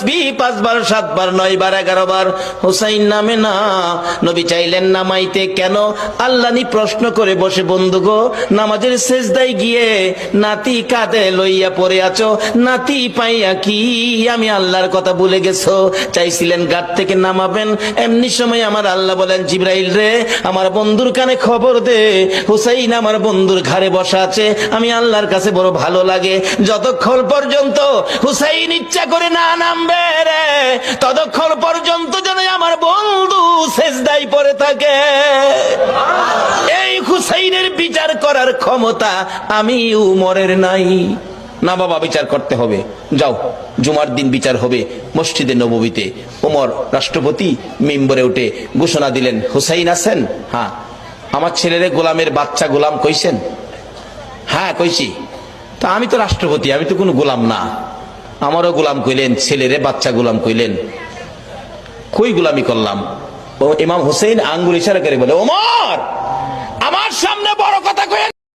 5 বার 7 বার 9 বার 11 বার হুসাইন নামে না। নবী চাইলেন নামাইতে, কেন? আল্লাহনি প্রশ্ন করে বসে, বন্ধু গো, নামাজের সেজদায় গিয়ে নাতি কাঁধে লইয়া পড়ে আছো, নাতি পাইয়া কি আমি আল্লাহর কথা ভুলে গেছো? চাইছিলেন ঘাট থেকে নামাবেন, এমনি সময় আমার আল্লাহ বলেন, জিবরাইল রে, আমার বন্ধুর কানে খবর দে, হুসাইন আমার বন্ধুর ঘাড়ে বসা আছে, আমি আল্লাহর কাছে বড় ভালো লাগে, যতক্ষণ পর্যন্ত হুসাইন ইচ্ছা করে না নামবে রে, ততক্ষণ পর্যন্ত যেন আমার বন্ধু সেজদায় পড়ে থাকে। এই হুসাইনের বিচার করার ক্ষমতা আমি উমরের নাই। না বাবা, বিচার করতে হবে, যাও, জুমার দিন বিচার হবে মসজিদে নববীতে। ওমর রাষ্ট্রপতি মিম্বরে উঠে ঘোষণা দিলেন, হুসাইন আছেন? হ্যাঁ। আমার ছেলেরে গোলামের বাচ্চা গোলাম কইছেন? হ্যাঁ কইছি। তা আমি তো রাষ্ট্রপতি, আমি তো কোনো গোলাম না, আমারও গোলাম কইলেন, ছেলেরে বাচ্চা গোলাম কইলেন, কই গোলামি করলাম? ও ইমাম হুসেইন আঙ্গুল ইশারা করে বলে, ওমর, আমার সামনে